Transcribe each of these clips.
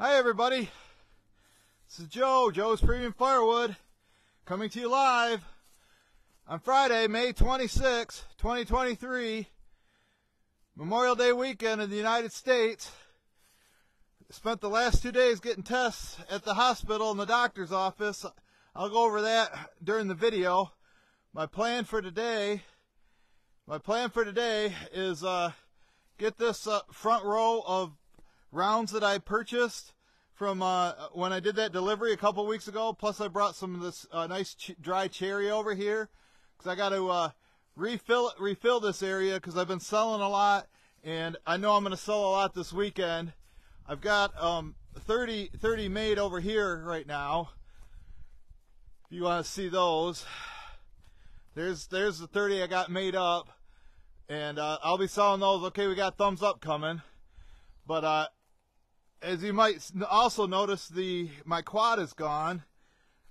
Hi everybody, this is Joe's Premium Firewood, coming to you live on Friday, May 26, 2023, Memorial Day weekend in the United States. Spent the last 2 days getting tests at the hospital and the doctor's office. I'll go over that during the video. My plan for today is get this front row of rounds that I purchased from when I did that delivery a couple weeks ago. Plus I brought some of this nice dry cherry over here because I got to refill this area because I've been selling a lot and I know I'm going to sell a lot this weekend. I've got 30 made over here right now. If you want to see those, there's the 30 I got made up, and I'll be selling those. Okay, we got thumbs up coming, but as you might also notice, my quad is gone.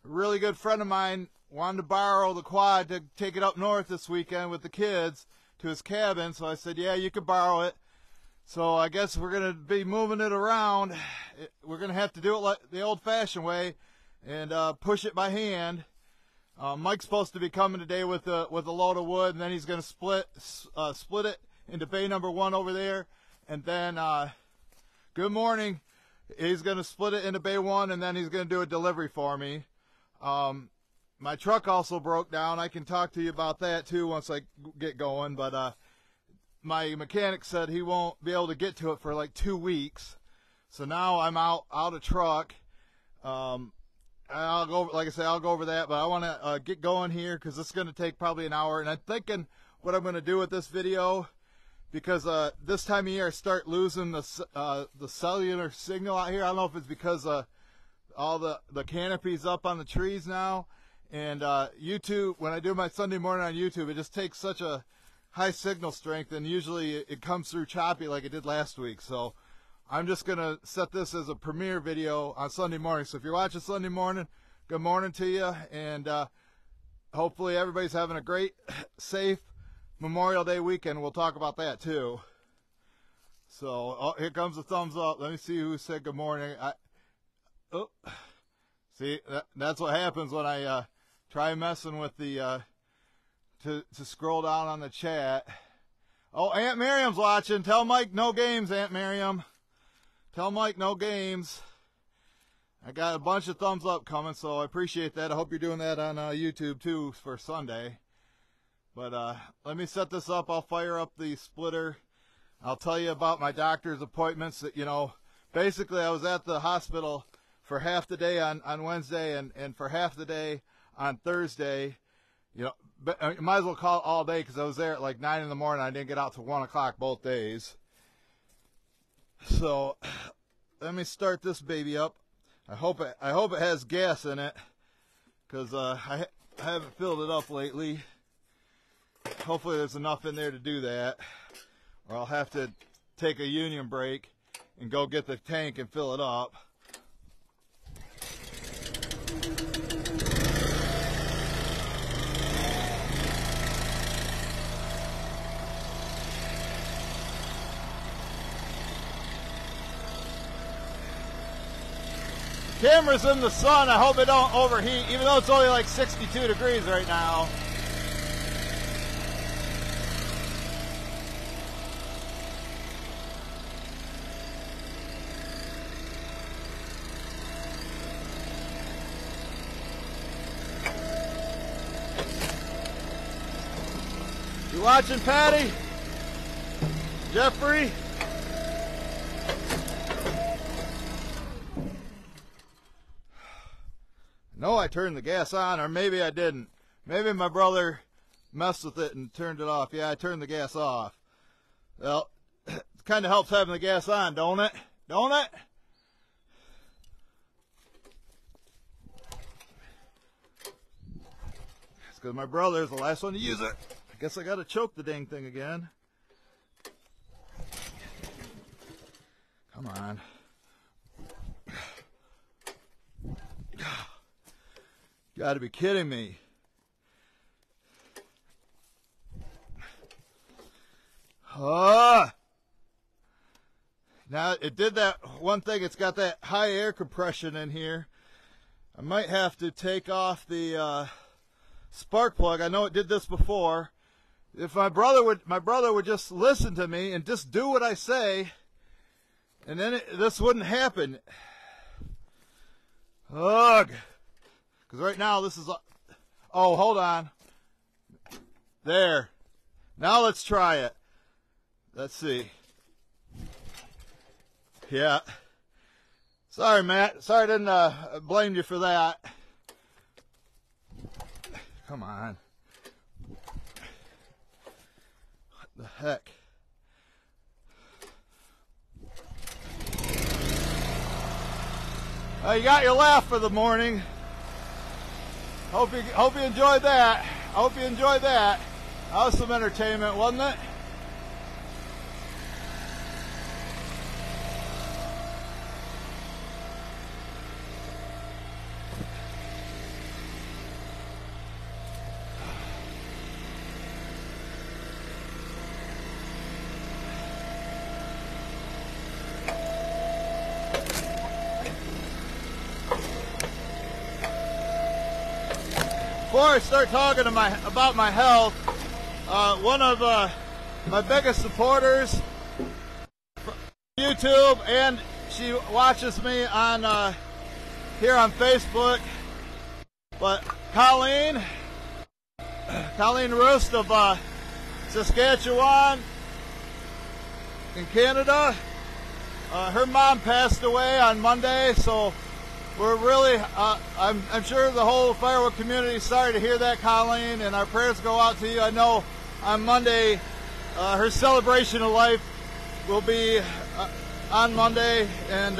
A really good friend of mine wanted to borrow the quad to take it up north this weekend with the kids to his cabin, so I said, yeah, you could borrow it. So I guess we're going to be moving it around. We're going to have to do it like the old-fashioned way and push it by hand. Mike's supposed to be coming today with a load of wood, and then he's going to split it into bay number 1 over there, and then good morning, he's going to split it into bay 1, and then he's going to do a delivery for me. My truck also broke down. I can talk to you about that too once I get going, but my mechanic said he won't be able to get to it for like 2 weeks. So now I'm out of truck. I'll go, like I say, I'll go over that, but I want to get going here because it's going to take probably an hour. And I'm thinking what I'm going to do with this video, because this time of year I start losing the cellular signal out here. I don't know if it's because all the canopies up on the trees now, and YouTube, when I do my Sunday morning on YouTube, it just takes such a high signal strength, and usually it comes through choppy like it did last week. So I'm just going to set this as a premiere video on Sunday morning. So if you're watching Sunday morning, good morning to you, and hopefully everybody's having a great, safe Memorial Day weekend. We'll talk about that too. So here comes the thumbs up. Let me see who said good morning. See, that's what happens when I try messing with the to scroll down on the chat. Oh, Aunt Miriam's watching. Tell Mike no games, Aunt Miriam. Tell Mike no games. I got a bunch of thumbs up coming, so I appreciate that. I hope you're doing that on YouTube too for Sunday. But let me set this up. I'll fire up the splitter. I'll tell you about my doctor's appointments. That, you know, basically I was at the hospital for half the day on Wednesday and for half the day on Thursday. You know, but I might as well call it all day because I was there at like 9 in the morning. I didn't get out till 1 o'clock both days. So let me start this baby up. I hope it has gas in it because I haven't filled it up lately. Hopefully there's enough in there to do that, or I'll have to take a union break and go get the tank and fill it up. Camera's in the sun. I hope it don't overheat, even though it's only like 62 degrees right now. You watching, Patty? Jeffrey? No, I turned the gas on, or maybe I didn't. Maybe my brother messed with it and turned it off. Yeah, I turned the gas off. Well, it kind of helps having the gas on, don't it? Don't it? It's because my brother is the last one to use it. I guess I got to choke the dang thing again. Come on. Got to be kidding me. Now, it did that one thing. It's got that high air compression in here. I might have to take off the spark plug. I know it did this before. If my brother would just listen to me and just do what I say, and then this wouldn't happen. Ugh. Because right now this is... Oh, hold on. There. Now let's try it. Let's see. Yeah. Sorry, Matt. Sorry I didn't blame you for that. Come on. What the heck? You got your laugh for the morning. Hope you enjoyed that. I hope you enjoyed that. That was some entertainment, wasn't it? Before I start talking about my health, one of my biggest supporters from YouTube, and she watches me on here on Facebook, but Colleen Roost of Saskatchewan in Canada, her mom passed away on Monday, so we're really, I'm sure the whole Firewood community is sorry to hear that, Colleen, and our prayers go out to you. I know on Monday, her celebration of life will be on Monday, and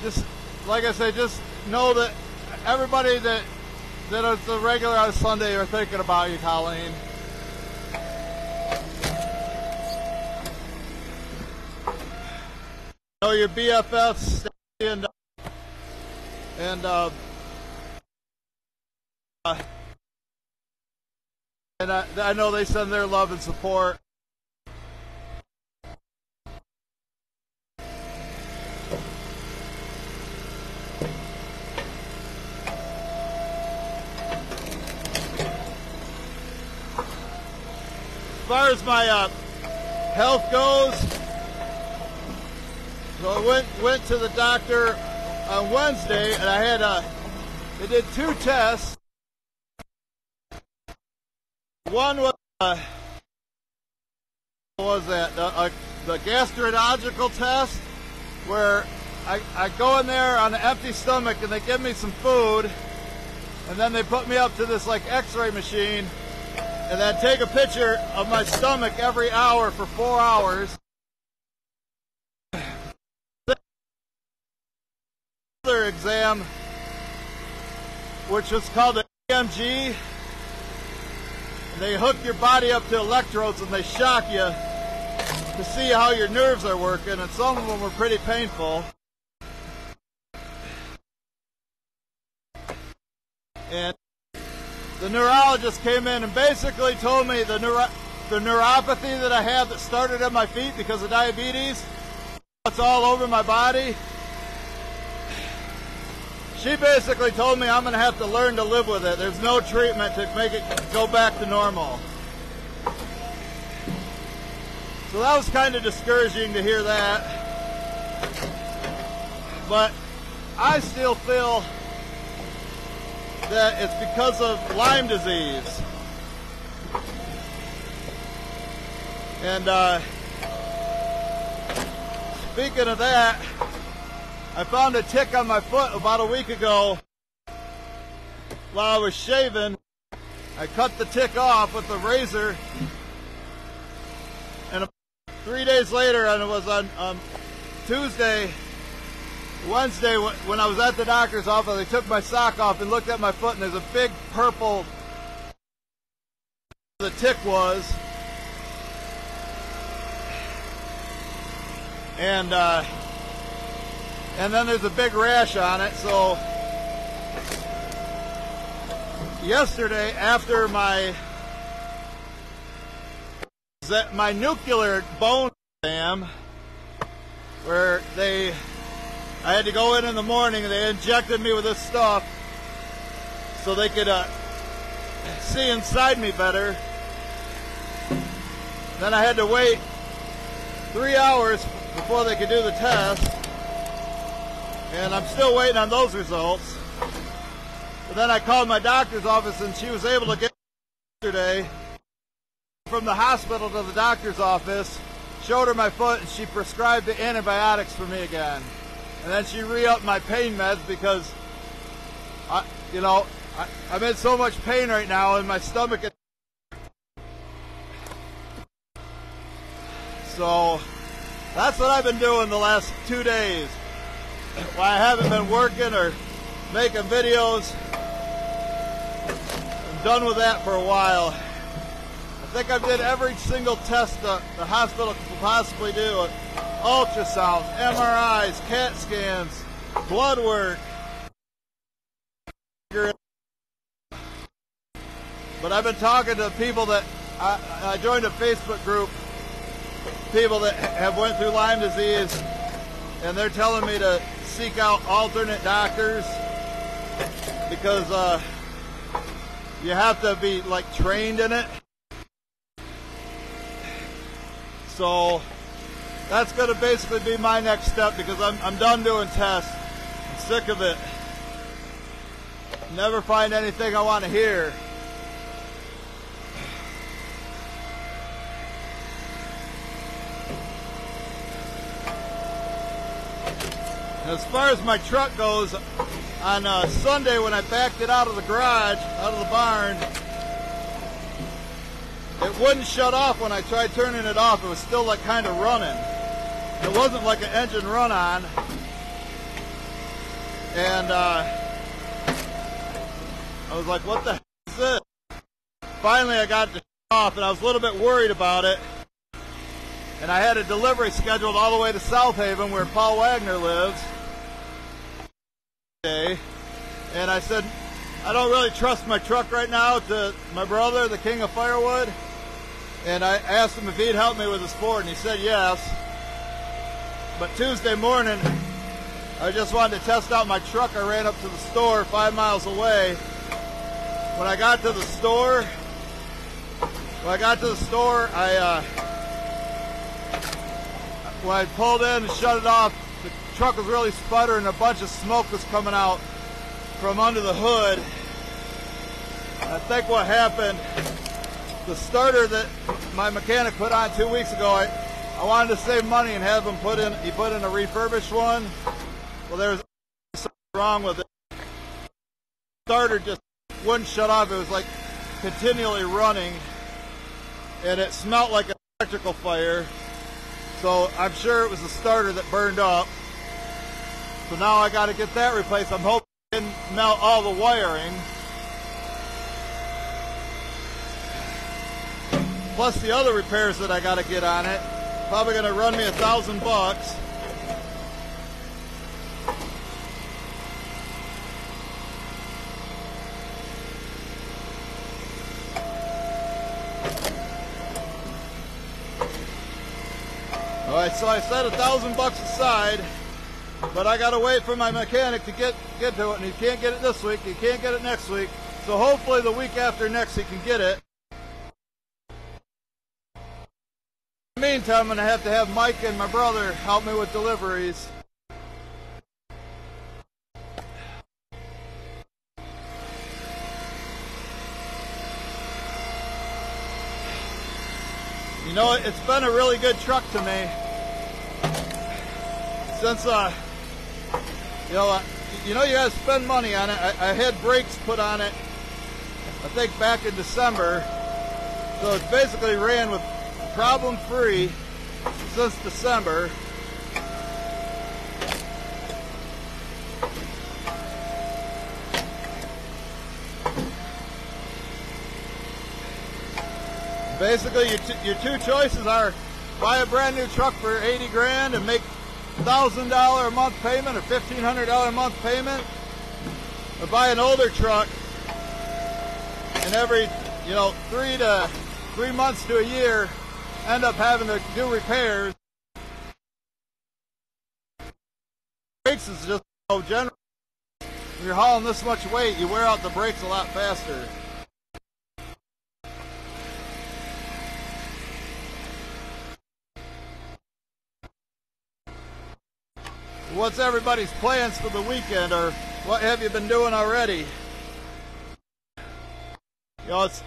just, like I said, just know that everybody that is the regular on Sunday are thinking about you, Colleen. I know your BFFs and I know they send their love and support. As far as my health goes, so I went to the doctor on Wednesday, and I had they did 2 tests. One was what was that? The gastrological test, where I go in there on an empty stomach and they give me some food, and then they put me up to this like X-ray machine, and then take a picture of my stomach every hour for 4 hours. Another exam, which was called the EMG. They hook your body up to electrodes and they shock you to see how your nerves are working, and some of them were pretty painful. And the neurologist came in and basically told me the neuropathy that I have that started at my feet because of diabetes, it's all over my body. She basically told me I'm going to have to learn to live with it. There's no treatment to make it go back to normal. So that was kind of discouraging to hear that. But I still feel that it's because of Lyme disease. And speaking of that, I found a tick on my foot about a week ago while I was shaving. I cut the tick off with the razor, and 3 days later, and it was on Wednesday, when I was at the doctor's office, they took my sock off and looked at my foot, and there's a big purple, the tick was, and then there's a big rash on it. So yesterday, after my nuclear bone exam, where I had to go in the morning and they injected me with this stuff so they could see inside me better. Then I had to wait 3 hours before they could do the test, and I'm still waiting on those results. But then I called my doctor's office and she was able to get yesterday from the hospital to the doctor's office, showed her my foot, and she prescribed the antibiotics for me again. And then she re-upped my pain meds because I'm in so much pain right now in my stomach. So that's what I've been doing the last 2 days. While I haven't been working or making videos, I'm done with that for a while. I think I did every single test the hospital could possibly do. Ultrasounds, MRIs, CAT scans, blood work. But I've been talking to people that, I joined a Facebook group, people that have went through Lyme disease, and they're telling me to seek out alternate doctors because you have to be like trained in it. So that's going to basically be my next step because I'm done doing tests. I'm sick of it. Never find anything I want to hear. As far as my truck goes, on Sunday when I backed it out of the garage, out of the barn, it wouldn't shut off when I tried turning it off. It was still like kind of running. It wasn't like an engine run on. And I was like, what the heck is this? Finally I got it to shut off, and I was a little bit worried about it. And I had a delivery scheduled all the way to South Haven where Paul Wagner lives. And I said, I don't really trust my truck right now to my brother, the king of Firewood. And I asked him if he'd help me with his Ford, and he said yes. But Tuesday morning, I just wanted to test out my truck. I ran up to the store 5 miles away. When I got to the store, when I pulled in and shut it off, the truck was really sputtering, and a bunch of smoke was coming out from under the hood. I think what happened, the starter that my mechanic put on 2 weeks ago, I wanted to save money and have him put in a refurbished one. Well, there was something wrong with it. The starter just wouldn't shut off. It was like continually running, and it smelled like an electrical fire. So I'm sure it was the starter that burned up. So now I got to get that replaced. I'm hoping it didn't melt all the wiring. Plus the other repairs that I got to get on it. Probably going to run me $1,000. Alright, so I set $1,000 aside, but I gotta wait for my mechanic to get to it, and he can't get it this week, he can't get it next week, so hopefully the week after next he can get it. In the meantime, I'm gonna have to have Mike and my brother help me with deliveries. You know, it's been a really good truck to me. Since, you gotta spend money on it. I had brakes put on it, I think back in December. So it's basically ran with problem-free since December. Basically, your two choices are buy a brand new truck for 80 grand and make $1,000 a month payment or $1,500 a month payment, or buy an older truck and every 3 months to a year end up having to do repairs. brakes is just so general. When you're hauling this much weight, you wear out the brakes a lot faster. What's everybody's plans for the weekend, or what have you been doing already? You know, it's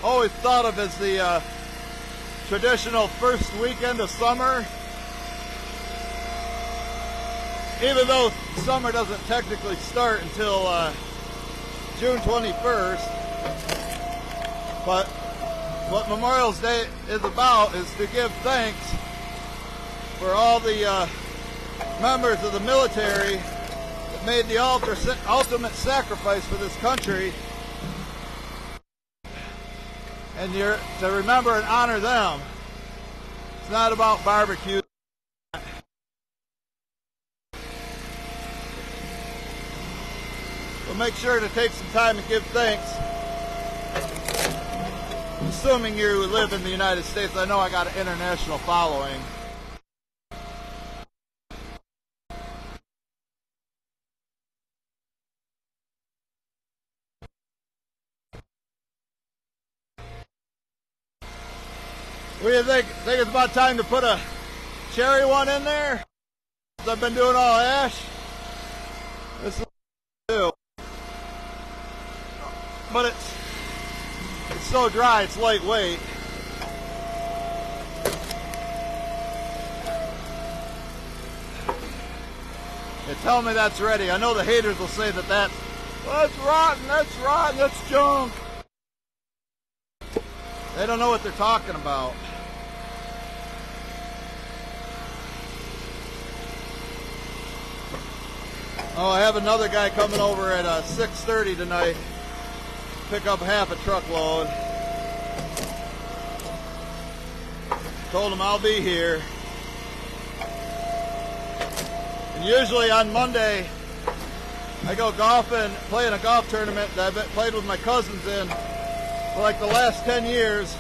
always thought of as the traditional first weekend of summer. Even though summer doesn't technically start until June 21st, but what Memorial Day is about is to give thanks for all the members of the military that made the ultimate sacrifice for this country, and to remember and honor them. It's not about barbecue. But make sure to take some time and give thanks. Assuming you live in the United States. I know I got an international following. What do you think? Think it's about time to put a cherry one in there? I've been doing all ash. This is what I do. But it's so dry, it's lightweight. Yeah, tell me that's ready. I know the haters will say that's rotten, that's junk. They don't know what they're talking about. Oh, I have another guy coming over at 6:30 tonight. Pick up half a truckload. Told him I'll be here. And usually on Monday, I go golfing, play in a golf tournament that I've played with my cousins in for like the last 10 years.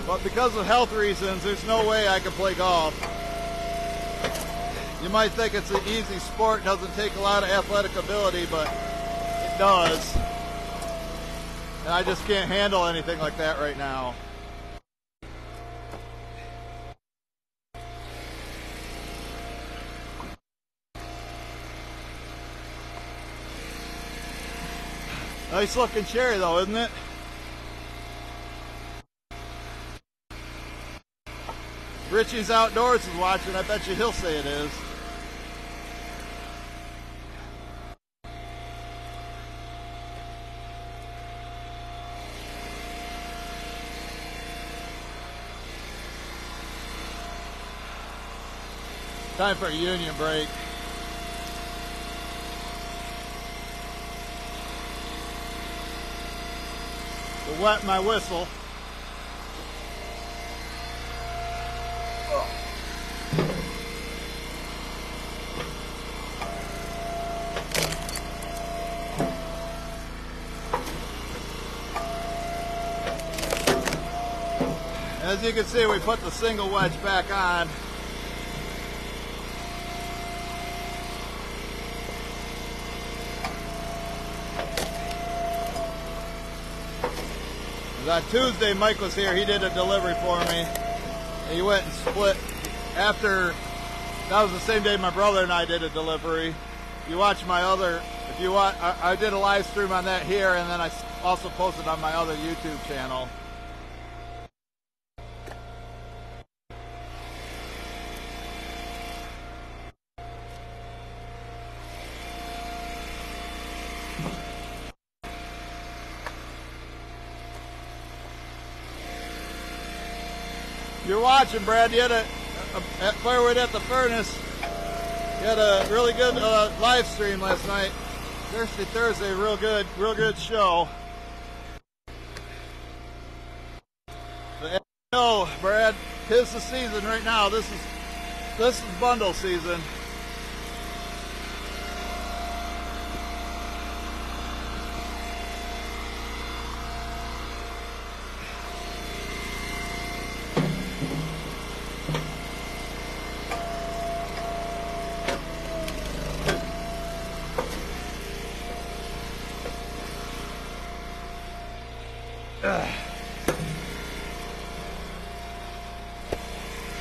But because of health reasons, there's no way I can play golf. You might think it's an easy sport, doesn't take a lot of athletic ability, but it does. And I just can't handle anything like that right now. Nice looking cherry though, isn't it? Richie's Outdoors is watching. I bet you he'll say it is. Time for a union break. To wet my whistle. As you can see, we put the single wedge back on. On Tuesday, Mike was here. He did a delivery for me. He went and split after. That was the same day my brother and I did a delivery. If you watch my other, I did a live stream on that here, and then I also posted on my other YouTube channel. You're watching, Brad. You had at Firewood at the Furnace. You had a really good live stream last night. Thursday, real good show. But, no, Brad, 'tis the season right now. This is bundle season.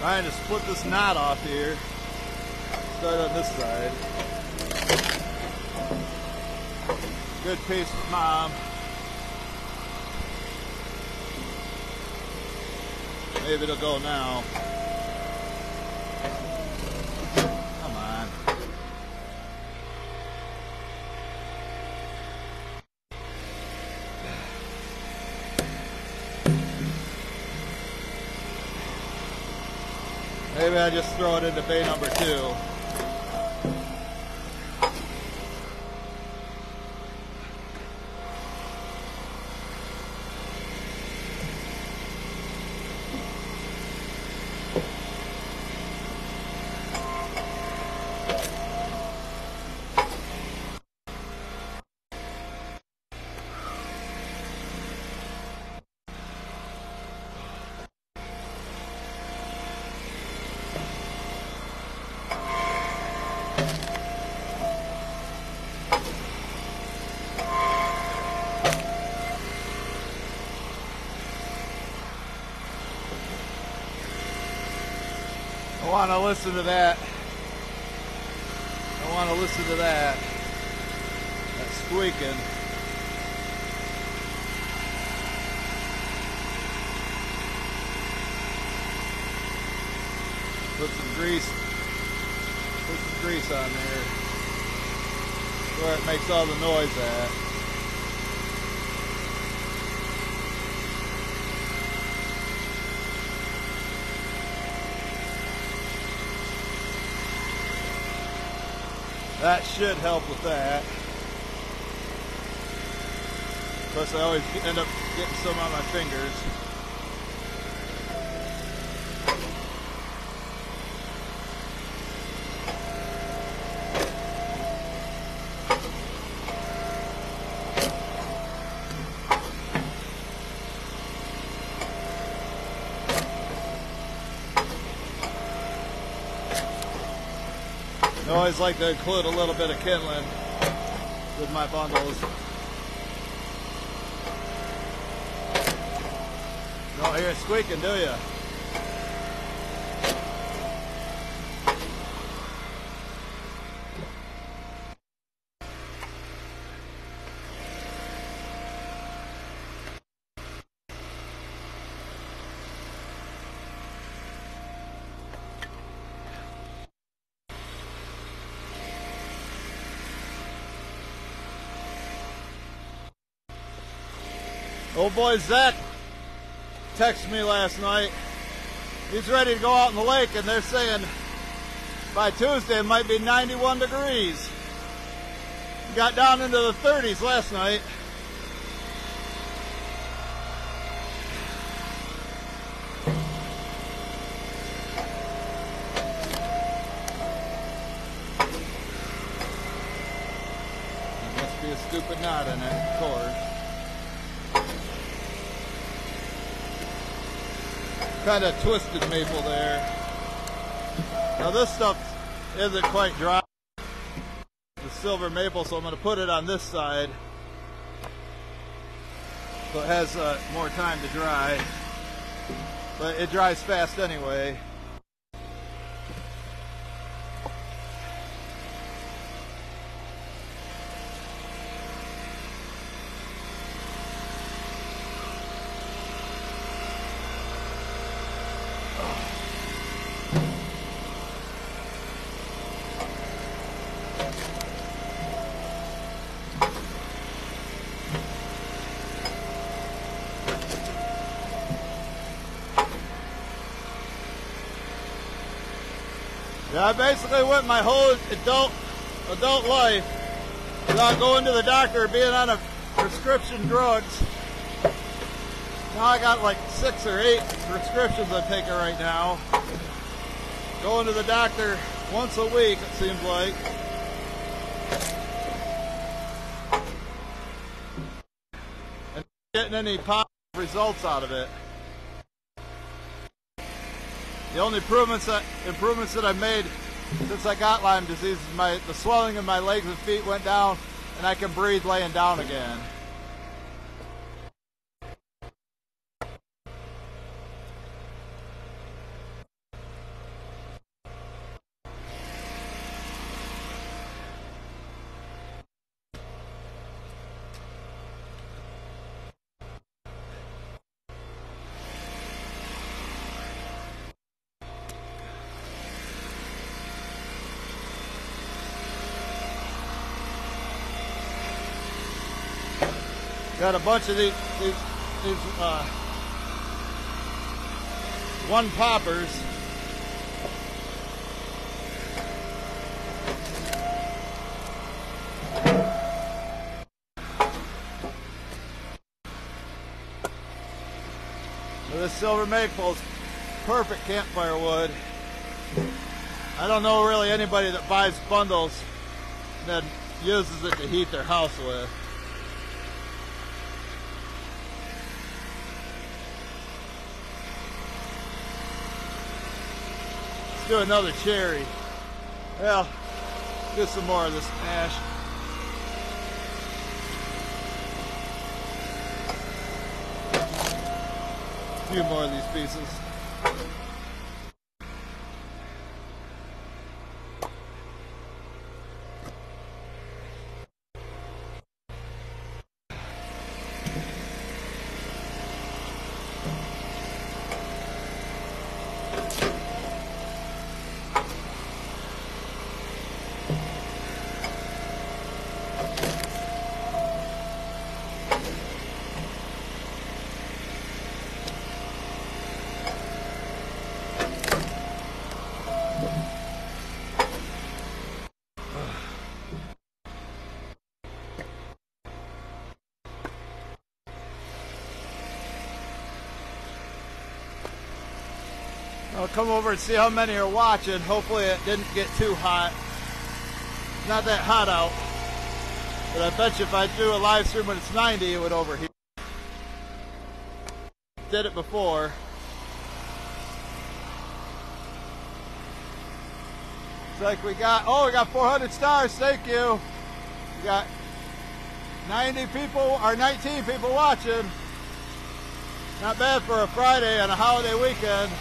Trying to split this knot off here. Start on this side. Good piece with Mom. Maybe it'll go now. Come on. Maybe I just throw it into bay number 2. I want to listen to that. I want to listen to that. That's squeaking. Put some grease on there. Where it makes all the noise at. That should help with that. Plus I always end up getting some on my fingers. I always like to include a little bit of kindling with my bundles. You don't hear it squeaking, do you? Old boy Zach texted me last night. He's ready to go out in the lake, and they're saying by Tuesday it might be 91 degrees. Got down into the 30s last night. There must be a stupid knot in it, of course. Kind of twisted maple there. Now this stuff isn't quite dry, the silver maple, so I'm going to put it on this side so it has more time to dry, but it dries fast anyway. Yeah, I basically went my whole adult life without going to the doctor or being on a prescription drugs. Now I got like 6 or 8 prescriptions I'm taking right now. Going to the doctor once a week, it seems like. And not getting any positive results out of it. The only improvements that I made since I got Lyme disease is the swelling in my legs and feet went down, and I can breathe laying down again. Got a bunch of these one poppers. So this silver maple is perfect campfire wood. I don't know really anybody that buys bundles that uses it to heat their house with. Let's do another cherry. Well, do some more of this ash. A few more of these pieces. I'll come over and see how many are watching. Hopefully it didn't get too hot. It's not that hot out. But I bet you if I do a live stream when it's 90, it would overheat. Did it before. It's like we got 400 stars. Thank you. We got 90 people or 19 people watching. Not bad for a Friday on a holiday weekend.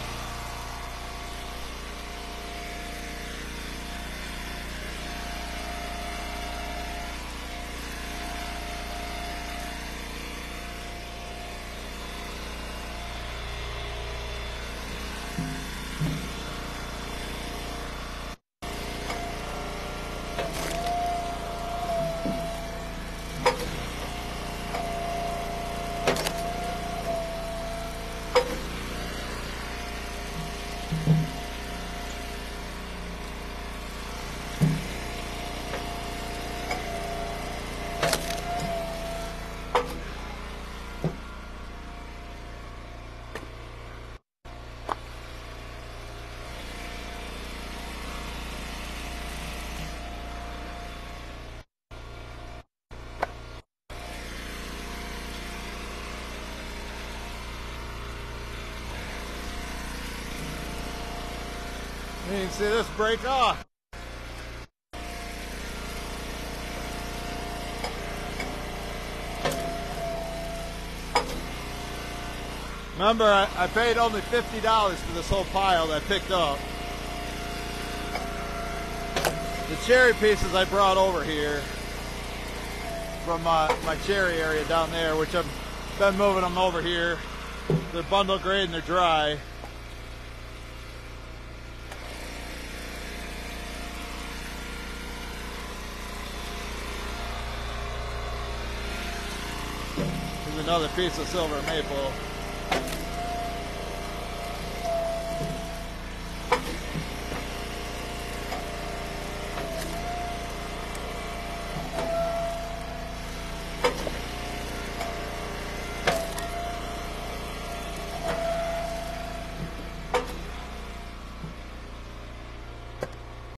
You can see this break off. Remember, I paid only $50 for this whole pile that I picked up. The cherry pieces I brought over here from my cherry area down there, which I've been moving them over here. They're bundle grade and they're dry. Here's another piece of silver maple.